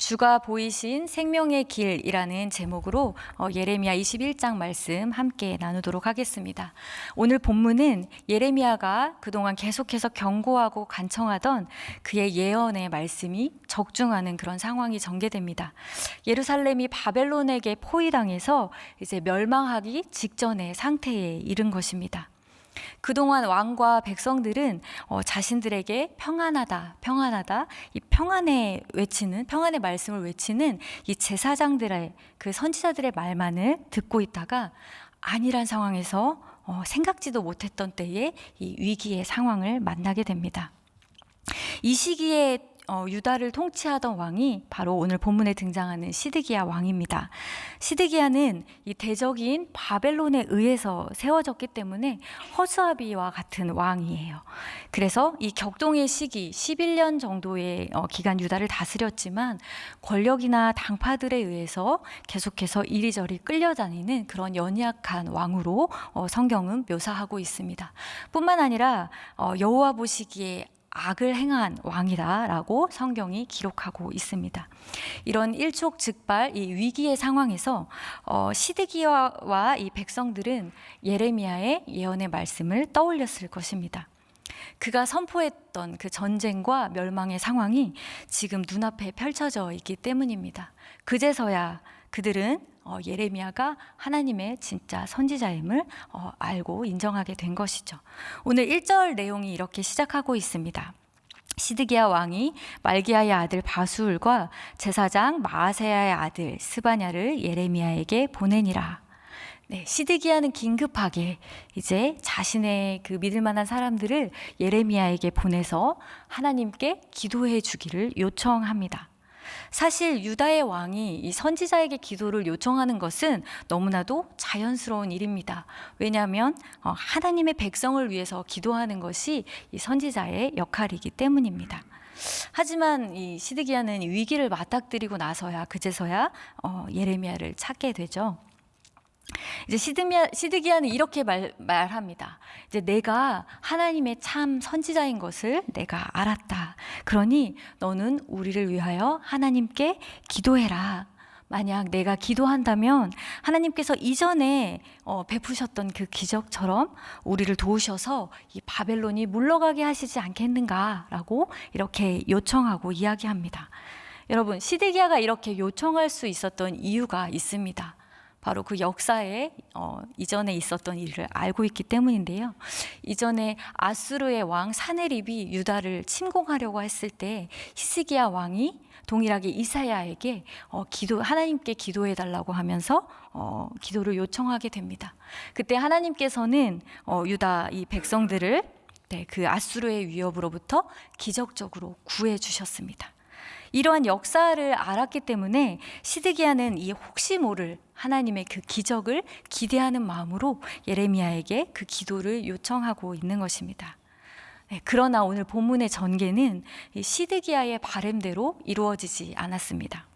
주가 보이신 생명의 길이라는 제목으로 예레미야 21장 말씀 함께 나누도록 하겠습니다. 오늘 본문은 예레미야가 그동안 계속해서 경고하고 간청하던 그의 예언의 말씀이 적중하는 그런 상황이 전개됩니다. 예루살렘이 바벨론에게 포위당해서 이제 멸망하기 직전의 상태에 이른 것입니다. 그동안 왕과 백성들은 자신들에게 평안하다, 평안하다, 이 평안의 말씀을 외치는 이 제사장들의 그 선지자들의 말만을 듣고 있다가 아니란 상황에서 생각지도 못했던 때에 이 위기의 상황을 만나게 됩니다. 이 시기에 유다를 통치하던 왕이 바로 오늘 본문에 등장하는 시드기야 왕입니다. 시드기야는 이 대적인 바벨론에 의해서 세워졌기 때문에 허수아비와 같은 왕이에요. 그래서 이 격동의 시기 11년 정도의 기간 유다를 다스렸지만 권력이나 당파들에 의해서 계속해서 이리저리 끌려다니는 그런 연약한 왕으로 성경은 묘사하고 있습니다. 뿐만 아니라 여호와 보시기에 악을 행한 왕이다라고 성경이 기록하고 있습니다. 이런 일촉즉발 이 위기의 상황에서 시드기야와 이 백성들은 예레미야의 예언의 말씀을 떠올렸을 것입니다. 그가 선포했던 그 전쟁과 멸망의 상황이 지금 눈앞에 펼쳐져 있기 때문입니다. 그제서야 그들은 예레미야가 하나님의 진짜 선지자임을 알고 인정하게 된 것이죠. 오늘 1절 내용이 이렇게 시작하고 있습니다. 시드기야 왕이 말기야의 아들 바수울과 제사장 마아세야의 아들 스바냐를 예레미야에게 보내니라. 네, 시드기야는 긴급하게 이제 자신의 그 믿을 만한 사람들을 예레미야에게 보내서 하나님께 기도해 주기를 요청합니다. 사실 유다의 왕이 이 선지자에게 기도를 요청하는 것은 너무나도 자연스러운 일입니다. 왜냐하면 하나님의 백성을 위해서 기도하는 것이 이 선지자의 역할이기 때문입니다. 하지만 이 시드기야는 위기를 맞닥뜨리고 나서야 그제서야 예레미야를 찾게 되죠. 이제 시드기야는 이렇게 말합니다. 이제 내가 하나님의 참 선지자인 것을 내가 알았다. 그러니 너는 우리를 위하여 하나님께 기도해라. 만약 내가 기도한다면 하나님께서 이전에 베푸셨던 그 기적처럼 우리를 도우셔서 이 바벨론이 물러가게 하시지 않겠는가라고 이렇게 요청하고 이야기합니다. 여러분, 시드기야가 이렇게 요청할 수 있었던 이유가 있습니다. 바로 그 역사에 이전에 있었던 일을 알고 있기 때문인데요. 이전에 아수르의 왕 사네립이 유다를 침공하려고 했을 때 히스기야 왕이 동일하게 이사야에게 하나님께 기도해달라고 하면서 기도를 요청하게 됩니다. 그때 하나님께서는 유다 이 백성들을 그 아수르의 위협으로부터 기적적으로 구해 주셨습니다. 이러한 역사를 알았기 때문에 시드기야는 이 혹시 모를 하나님의 그 기적을 기대하는 마음으로 예레미야에게 그 기도를 요청하고 있는 것입니다. 네, 그러나 오늘 본문의 전개는 이 시드기야의 바램대로 이루어지지 않았습니다.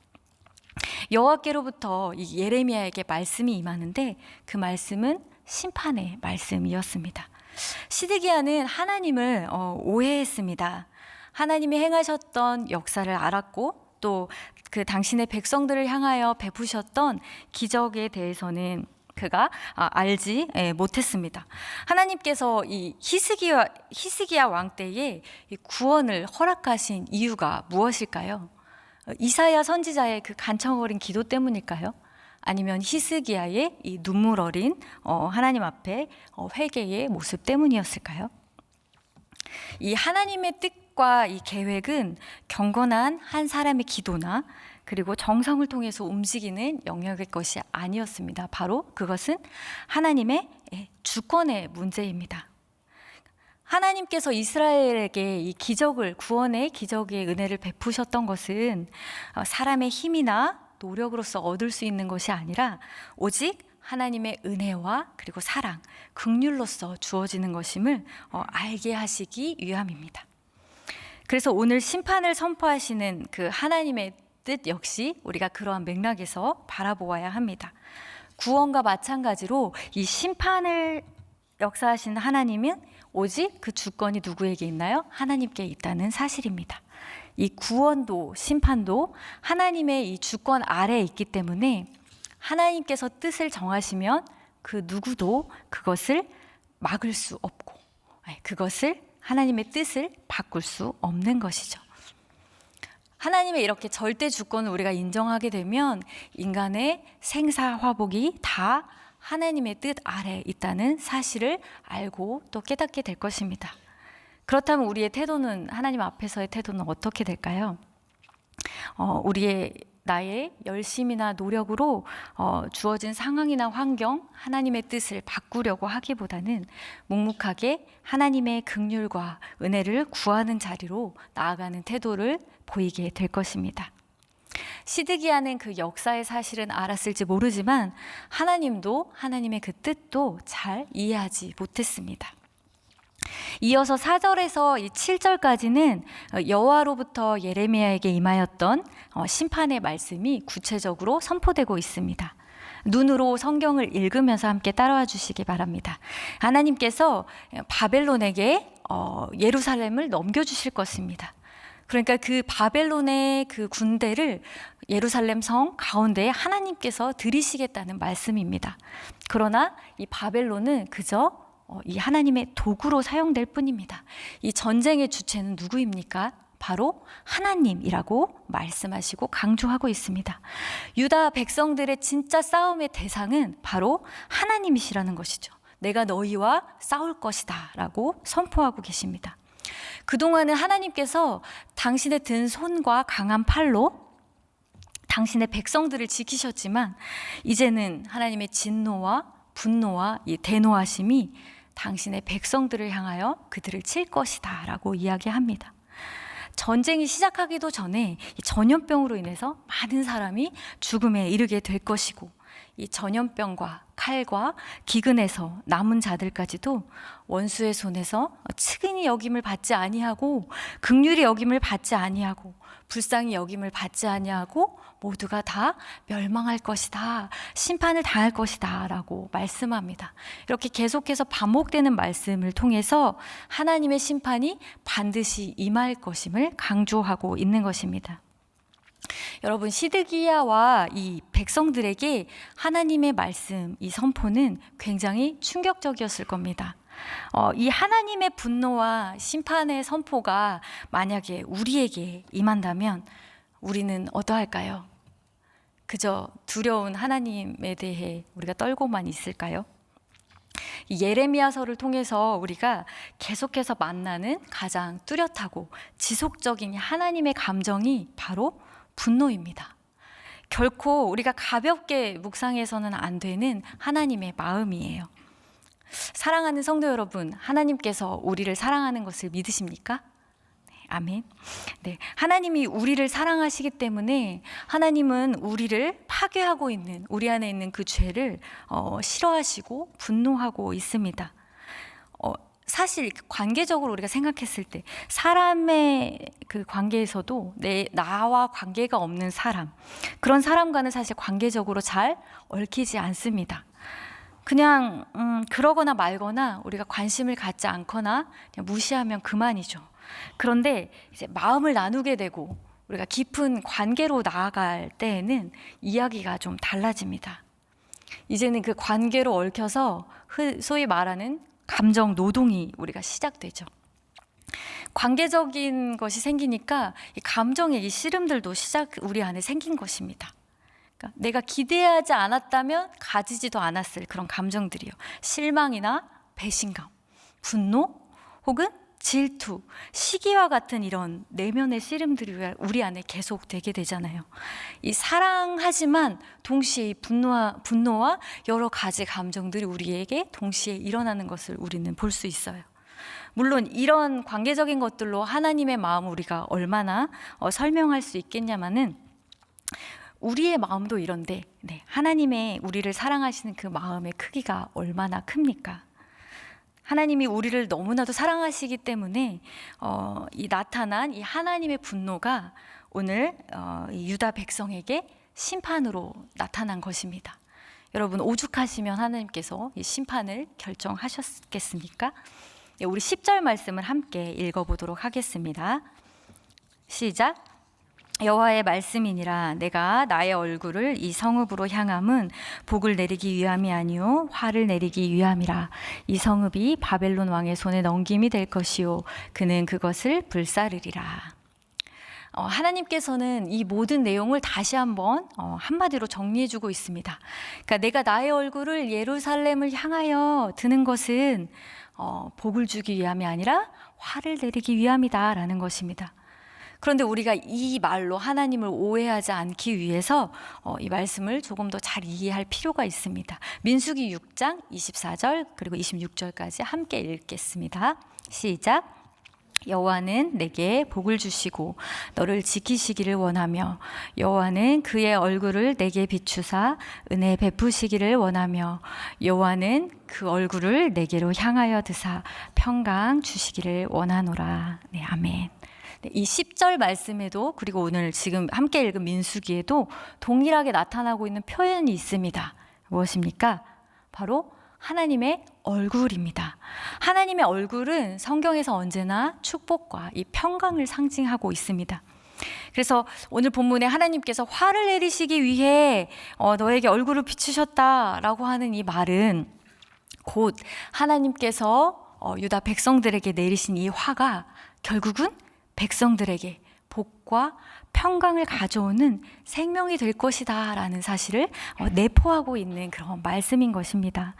여호와께로부터 이 예레미야에게 말씀이 임하는데 그 말씀은 심판의 말씀이었습니다. 시드기야는 하나님을 오해했습니다. 하나님이 행하셨던 역사를 알았고 또 그 당신의 백성들을 향하여 베푸셨던 기적에 대해서는 그가 알지 못했습니다. 하나님께서 이 히스기야 왕 때에 이 구원을 허락하신 이유가 무엇일까요? 이사야 선지자의 그 간청 어린 기도 때문일까요? 아니면 히스기야의 이 눈물 어린 하나님 앞에 회개의 모습 때문이었을까요? 이 하나님의 뜻과 이 계획은 경건한 한 사람의 기도나 그리고 정성을 통해서 움직이는 영역의 것이 아니었습니다. 바로 그것은 하나님의 주권의 문제입니다. 하나님께서 이스라엘에게 이 구원의 기적의 은혜를 베푸셨던 것은 사람의 힘이나 노력으로서 얻을 수 있는 것이 아니라 오직 하나님의 은혜와 그리고 사랑, 긍휼로서 주어지는 것임을 알게 하시기 위함입니다. 그래서 오늘 심판을 선포하시는 그 하나님의 뜻 역시 우리가 그러한 맥락에서 바라보아야 합니다. 구원과 마찬가지로 이 심판을 역사하시는 하나님은 오직 그 주권이 누구에게 있나요? 하나님께 있다는 사실입니다. 이 구원도 심판도 하나님의 이 주권 아래에 있기 때문에 하나님께서 뜻을 정하시면 그 누구도 그것을 막을 수 없고 그것을 하나님의 뜻을 바꿀 수 없는 것이죠. 하나님의 이렇게 절대 주권을 우리가 인정하게 되면 인간의 생사화복이 다 하나님의 뜻 아래에 있다는 사실을 알고 또 깨닫게 될 것입니다. 그렇다면 우리의 태도는, 하나님 앞에서의 태도는 어떻게 될까요? 우리의 나의 열심이나 노력으로 주어진 상황이나 환경, 하나님의 뜻을 바꾸려고 하기보다는 묵묵하게 하나님의 긍휼과 은혜를 구하는 자리로 나아가는 태도를 보이게 될 것입니다. 시드기야는 그 역사의 사실은 알았을지 모르지만 하나님도 하나님의 그 뜻도 잘 이해하지 못했습니다. 이어서 4절에서 7절까지는 여호와로부터 예레미야에게 임하였던 심판의 말씀이 구체적으로 선포되고 있습니다. 눈으로 성경을 읽으면서 함께 따라와 주시기 바랍니다. 하나님께서 바벨론에게 예루살렘을 넘겨주실 것입니다. 그러니까 그 바벨론의 그 군대를 예루살렘 성 가운데에 하나님께서 들이시겠다는 말씀입니다. 그러나 이 바벨론은 그저 이 하나님의 도구로 사용될 뿐입니다. 이 전쟁의 주체는 누구입니까? 바로 하나님이라고 말씀하시고 강조하고 있습니다. 유다 백성들의 진짜 싸움의 대상은 바로 하나님이시라는 것이죠. 내가 너희와 싸울 것이다 라고 선포하고 계십니다. 그동안은 하나님께서 당신의 든 손과 강한 팔로 당신의 백성들을 지키셨지만 이제는 하나님의 진노와 분노와 이 대노하심이 당신의 백성들을 향하여 그들을 칠 것이다 라고 이야기합니다. 전쟁이 시작하기도 전에 이 전염병으로 인해서 많은 사람이 죽음에 이르게 될 것이고 이 전염병과 칼과 기근에서 남은 자들까지도 원수의 손에서 측은히 여김을 받지 아니하고 긍휼히 여김을 받지 아니하고 불쌍히 여김을 받지 아니하고 모두가 다 멸망할 것이다, 심판을 당할 것이다 라고 말씀합니다. 이렇게 계속해서 반복되는 말씀을 통해서 하나님의 심판이 반드시 임할 것임을 강조하고 있는 것입니다. 여러분, 시드기야와 이 백성들에게 하나님의 말씀, 이 선포는 굉장히 충격적이었을 겁니다. 이 하나님의 분노와 심판의 선포가 만약에 우리에게 임한다면 우리는 어떠할까요? 그저 두려운 하나님에 대해 우리가 떨고만 있을까요? 이 예레미야서를 통해서 우리가 계속해서 만나는 가장 뚜렷하고 지속적인 하나님의 감정이 바로 분노입니다. 결코 우리가 가볍게 묵상해서는 안 되는 하나님의 마음이에요. 사랑하는 성도 여러분, 하나님께서 우리를 사랑하는 것을 믿으십니까? 네, 아멘. 네, 하나님이 우리를 사랑하시기 때문에 하나님은 우리를 파괴하고 있는, 우리 안에 있는 그 죄를 싫어하시고 분노하고 있습니다. 사실 관계적으로 우리가 생각했을 때 사람의 그 관계에서도 나와 관계가 없는 사람, 그런 사람과는 사실 관계적으로 잘 얽히지 않습니다. 그냥 그러거나 말거나 우리가 관심을 갖지 않거나 그냥 무시하면 그만이죠. 그런데 이제 마음을 나누게 되고 우리가 깊은 관계로 나아갈 때에는 이야기가 좀 달라집니다. 이제는 그 관계로 얽혀서 소위 말하는 감정 노동이 우리가 시작되죠. 관계적인 것이 생기니까 이 감정의 이 씨름들도 우리 안에 생긴 것입니다. 그러니까 내가 기대하지 않았다면 가지지도 않았을 그런 감정들이요. 실망이나 배신감, 분노 혹은 질투, 시기와 같은 이런 내면의 씨름들이 우리 안에 계속 되게 되잖아요. 이 사랑하지만 동시에 이 분노와 여러 가지 감정들이 우리에게 동시에 일어나는 것을 우리는 볼 수 있어요. 물론 이런 관계적인 것들로 하나님의 마음을 우리가 얼마나 설명할 수 있겠냐마는 우리의 마음도 이런데 하나님의 우리를 사랑하시는 그 마음의 크기가 얼마나 큽니까? 하나님이 우리를 너무나도 사랑하시기 때문에 이 나타난 이 하나님의 분노가 오늘 이 유다 백성에게 심판으로 나타난 것입니다. 여러분, 오죽하시면 하나님께서 이 심판을 결정하셨겠습니까? 우리 10절 말씀을 함께 읽어보도록 하겠습니다. 시작. 여호와의 말씀이니라. 내가 나의 얼굴을 이 성읍으로 향함은 복을 내리기 위함이 아니요 화를 내리기 위함이라. 이 성읍이 바벨론 왕의 손에 넘김이 될 것이요 그는 그것을 불사르리라. 하나님께서는 이 모든 내용을 다시 한번 한마디로 정리해주고 있습니다. 그러니까 내가 나의 얼굴을 예루살렘을 향하여 드는 것은 복을 주기 위함이 아니라 화를 내리기 위함이다라는 것입니다. 그런데 우리가 이 말로 하나님을 오해하지 않기 위해서 이 말씀을 조금 더 잘 이해할 필요가 있습니다. 민수기 6장 24절 그리고 26절까지 함께 읽겠습니다. 시작. 여호와는 내게 복을 주시고 너를 지키시기를 원하며 여호와는 그의 얼굴을 내게 비추사 은혜 베푸시기를 원하며 여호와는 그 얼굴을 내게로 향하여 드사 평강 주시기를 원하노라. 네, 아멘. 이 10절 말씀에도 그리고 오늘 지금 함께 읽은 민수기에도 동일하게 나타나고 있는 표현이 있습니다. 무엇입니까? 바로 하나님의 얼굴입니다. 하나님의 얼굴은 성경에서 언제나 축복과 이 평강을 상징하고 있습니다. 그래서 오늘 본문에 하나님께서 화를 내리시기 위해 너에게 얼굴을 비추셨다라고 하는 이 말은 곧 하나님께서 유다 백성들에게 내리신 이 화가 결국은 백성들에게 복과 평강을 가져오는 생명이 될 것이다 라는 사실을 내포하고 있는 그런 말씀인 것입니다.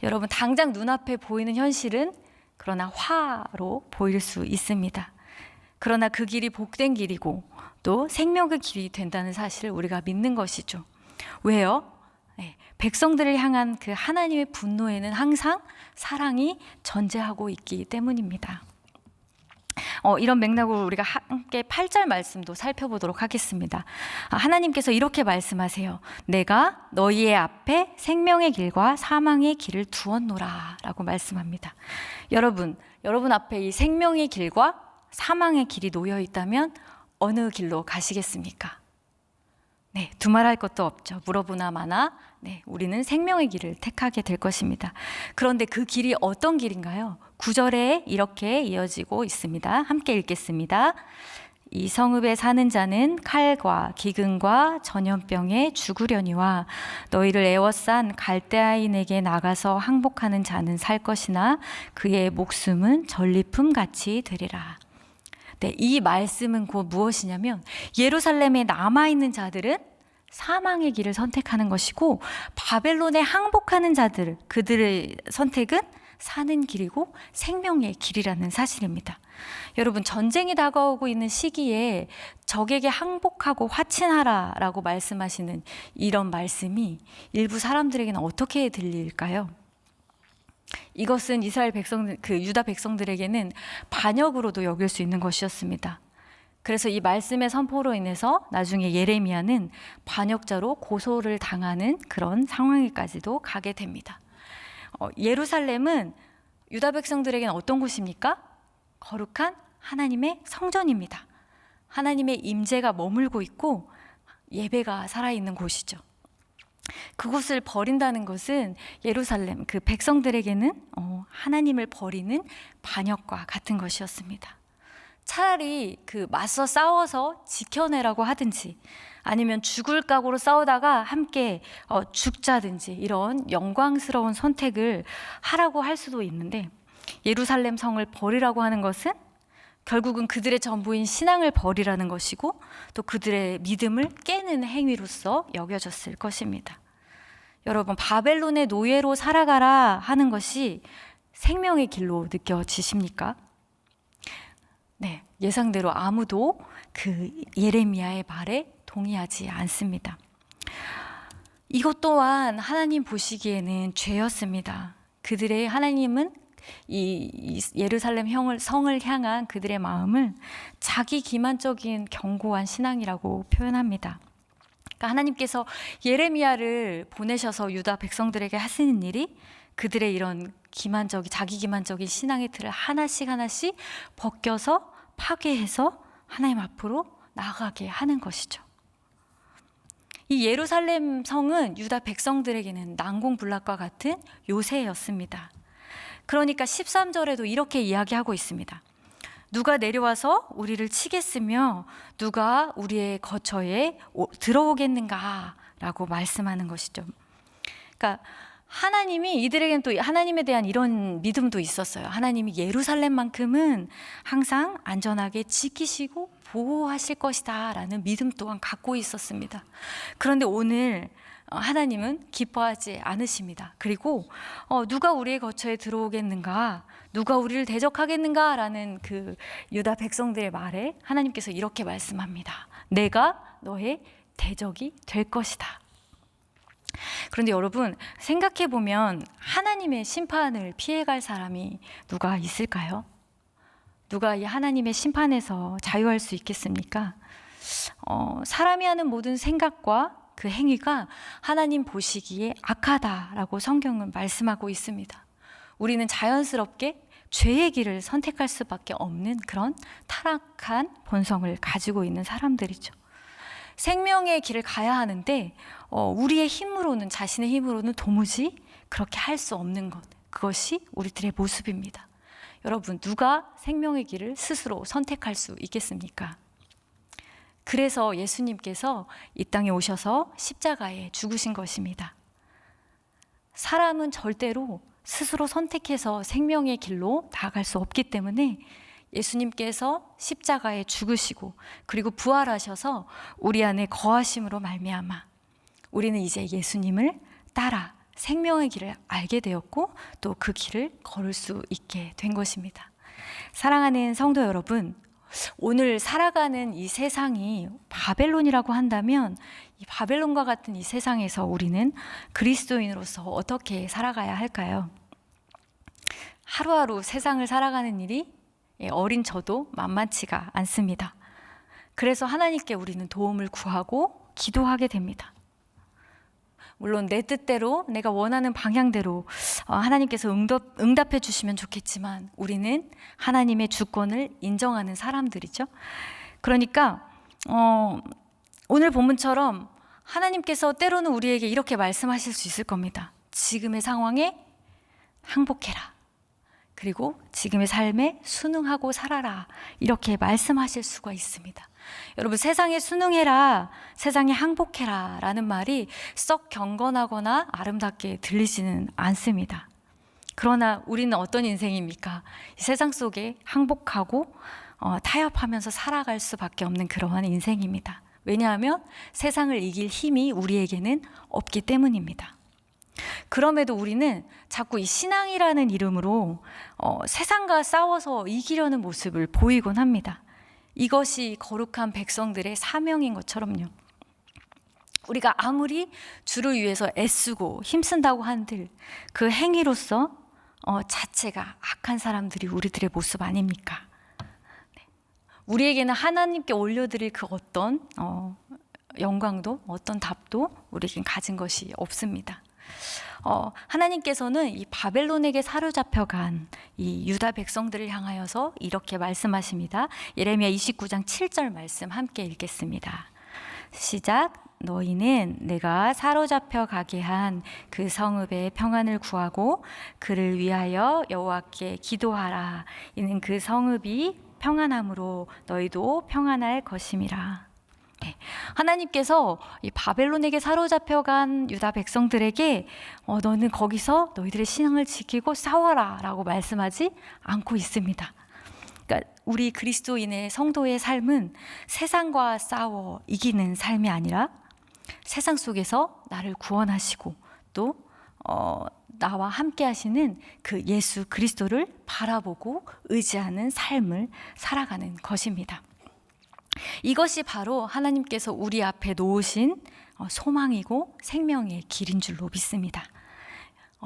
여러분, 당장 눈앞에 보이는 현실은 그러나 화로 보일 수 있습니다. 그러나 그 길이 복된 길이고 또 생명의 길이 된다는 사실을 우리가 믿는 것이죠. 왜요? 백성들을 향한 그 하나님의 분노에는 항상 사랑이 전제하고 있기 때문입니다. 이런 맥락으로 우리가 함께 8절 말씀도 살펴보도록 하겠습니다. 하나님께서 이렇게 말씀하세요. 내가 너희의 앞에 생명의 길과 사망의 길을 두었노라 라고 말씀합니다. 여러분 앞에 이 생명의 길과 사망의 길이 놓여 있다면 어느 길로 가시겠습니까? 네, 두말할 것도 없죠. 물어보나 마나 우리는 생명의 길을 택하게 될 것입니다. 그런데 그 길이 어떤 길인가요? 9절에 이렇게 이어지고 있습니다. 함께 읽겠습니다. 이 성읍에 사는 자는 칼과 기근과 전염병에 죽으려니와 너희를 애워싼 갈대아인에게 나가서 항복하는 자는 살 것이나 그의 목숨은 전리품 같이 되리라. 네, 이 말씀은 곧 무엇이냐면 예루살렘에 남아있는 자들은 사망의 길을 선택하는 것이고 바벨론에 항복하는 자들, 그들의 선택은 사는 길이고 생명의 길이라는 사실입니다. 여러분, 전쟁이 다가오고 있는 시기에 적에게 항복하고 화친하라라고 말씀하시는 이런 말씀이 일부 사람들에게는 어떻게 들릴까요? 이것은 이스라엘 백성, 유다 백성들에게는 반역으로도 여길 수 있는 것이었습니다. 그래서 이 말씀의 선포로 인해서 나중에 예레미야는 반역자로 고소를 당하는 그런 상황에까지도 가게 됩니다. 예루살렘은 유다 백성들에게는 어떤 곳입니까? 거룩한 하나님의 성전입니다. 하나님의 임재가 머물고 있고 예배가 살아있는 곳이죠. 그곳을 버린다는 것은 예루살렘 그 백성들에게는 하나님을 버리는 반역과 같은 것이었습니다. 차라리 맞서 싸워서 지켜내라고 하든지 아니면 죽을 각오로 싸우다가 함께 죽자든지 이런 영광스러운 선택을 하라고 할 수도 있는데 예루살렘 성을 버리라고 하는 것은 결국은 그들의 전부인 신앙을 버리라는 것이고 또 그들의 믿음을 깨는 행위로서 여겨졌을 것입니다. 여러분, 바벨론의 노예로 살아가라 하는 것이 생명의 길로 느껴지십니까? 네, 예상대로 아무도 그 예레미야의 말에 동의하지 않습니다. 이것 또한 하나님 보시기에는 죄였습니다. 그들의 하나님은 이 예루살렘 성을 향한 그들의 마음을 자기 기만적인 견고한 신앙이라고 표현합니다. 그러니까 하나님께서 예레미야를 보내셔서 유다 백성들에게 하시는 일이 그들의 이런 자기 기만적인 신앙의 틀을 하나씩 벗겨서 파괴해서 하나님 앞으로 나아가게 하는 것이죠. 이 예루살렘 성은 유다 백성들에게는 난공불락과 같은 요새였습니다. 그러니까 13절에도 이렇게 이야기하고 있습니다. 누가 내려와서 우리를 치겠으며 누가 우리의 거처에 들어오겠는가라고 말씀하는 것이죠. 그러니까 하나님이 이들에게는 또 하나님에 대한 이런 믿음도 있었어요. 하나님이 예루살렘만큼은 항상 안전하게 지키시고 보호하실 것이다 라는 믿음 또한 갖고 있었습니다. 그런데 오늘 하나님은 기뻐하지 않으십니다. 그리고 누가 우리의 거처에 들어오겠는가, 누가 우리를 대적하겠는가 라는 그 유다 백성들의 말에 하나님께서 이렇게 말씀합니다. 내가 너의 대적이 될 것이다. 그런데 여러분, 생각해 보면 하나님의 심판을 피해갈 사람이 누가 있을까요? 누가 이 하나님의 심판에서 자유할 수 있겠습니까? 사람이 하는 모든 생각과 그 행위가 하나님 보시기에 악하다라고 성경은 말씀하고 있습니다. 우리는 자연스럽게 죄의 길을 선택할 수밖에 없는 그런 타락한 본성을 가지고 있는 사람들이죠. 생명의 길을 가야 하는데 우리의 힘으로는, 자신의 힘으로는 도무지 그렇게 할 수 없는 것, 그것이 우리들의 모습입니다. 여러분, 누가 생명의 길을 스스로 선택할 수 있겠습니까? 그래서 예수님께서 이 땅에 오셔서 십자가에 죽으신 것입니다. 사람은 절대로 스스로 선택해서 생명의 길로 나아갈 수 없기 때문에 예수님께서 십자가에 죽으시고 그리고 부활하셔서 우리 안에 거하심으로 말미암아 우리는 이제 예수님을 따라 생명의 길을 알게 되었고 또 그 길을 걸을 수 있게 된 것입니다. 사랑하는 성도 여러분, 오늘 살아가는 이 세상이 바벨론이라고 한다면 이 바벨론과 같은 이 세상에서 우리는 그리스도인으로서 어떻게 살아가야 할까요? 하루하루 세상을 살아가는 일이 어린 저도 만만치가 않습니다. 그래서 하나님께 우리는 도움을 구하고 기도하게 됩니다. 물론 내 뜻대로, 내가 원하는 방향대로 하나님께서 응답해 주시면 좋겠지만 우리는 하나님의 주권을 인정하는 사람들이죠. 그러니까 오늘 본문처럼 하나님께서 때로는 우리에게 이렇게 말씀하실 수 있을 겁니다. 지금의 상황에 항복해라. 그리고 지금의 삶에 순응하고 살아라. 이렇게 말씀하실 수가 있습니다. 여러분, 세상에 순응해라, 세상에 항복해라 라는 말이 썩 경건하거나 아름답게 들리지는 않습니다. 그러나 우리는 어떤 인생입니까? 이 세상 속에 항복하고 타협하면서 살아갈 수밖에 없는 그러한 인생입니다. 왜냐하면 세상을 이길 힘이 우리에게는 없기 때문입니다. 그럼에도 우리는 자꾸 이 신앙이라는 이름으로 세상과 싸워서 이기려는 모습을 보이곤 합니다. 이것이 거룩한 백성들의 사명인 것처럼요. 우리가 아무리 주를 위해서 애쓰고 힘쓴다고 한들 그 행위로서 자체가 악한 사람들이 우리들의 모습 아닙니까? 우리에게는 하나님께 올려드릴 그 어떤 영광도 어떤 답도 우리에겐 가진 것이 없습니다. 하나님께서는 이 바벨론에게 사로잡혀간 이 유다 백성들을 향하여서 이렇게 말씀하십니다. 예레미야 29장 7절 말씀 함께 읽겠습니다. 시작. 너희는 내가 사로잡혀 가게 한 그 성읍의 평안을 구하고 그를 위하여 여호와께 기도하라. 이는 그 성읍이 평안함으로 너희도 평안할 것임이라. 네. 하나님께서 이 바벨론에게 사로잡혀간 유다 백성들에게 너는 거기서 너희들의 신앙을 지키고 싸워라 라고 말씀하지 않고 있습니다. 그러니까 우리 그리스도인의 성도의 삶은 세상과 싸워 이기는 삶이 아니라 세상 속에서 나를 구원하시고 또 나와 함께 하시는 그 예수 그리스도를 바라보고 의지하는 삶을 살아가는 것입니다. 이것이 바로 하나님께서 우리 앞에 놓으신 소망이고 생명의 길인 줄로 믿습니다.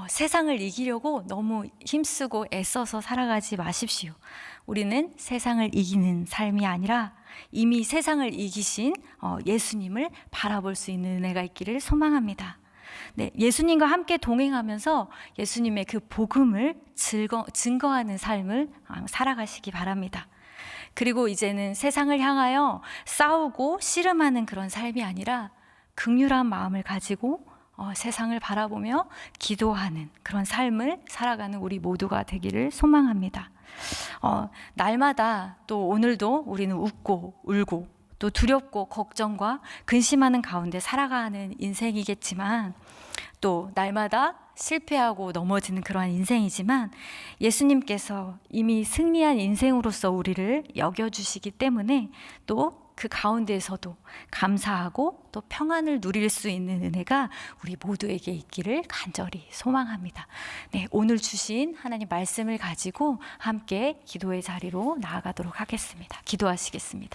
세상을 이기려고 너무 힘쓰고 애써서 살아가지 마십시오. 우리는 세상을 이기는 삶이 아니라 이미 세상을 이기신 예수님을 바라볼 수 있는 은혜가 있기를 소망합니다. 네, 예수님과 함께 동행하면서 예수님의 그 복음을 증거하는 삶을 살아가시기 바랍니다. 그리고 이제는 세상을 향하여 싸우고 씨름하는 그런 삶이 아니라 긍휼한 마음을 가지고 세상을 바라보며 기도하는 그런 삶을 살아가는 우리 모두가 되기를 소망합니다. 날마다 또 오늘도 우리는 웃고 울고 또 두렵고 걱정과 근심하는 가운데 살아가는 인생이겠지만, 또 날마다 실패하고 넘어지는 그러한 인생이지만, 예수님께서 이미 승리한 인생으로서 우리를 여겨주시기 때문에 또 그 가운데에서도 감사하고 또 평안을 누릴 수 있는 은혜가 우리 모두에게 있기를 간절히 소망합니다. 네, 오늘 주신 하나님 말씀을 가지고 함께 기도의 자리로 나아가도록 하겠습니다. 기도하시겠습니다.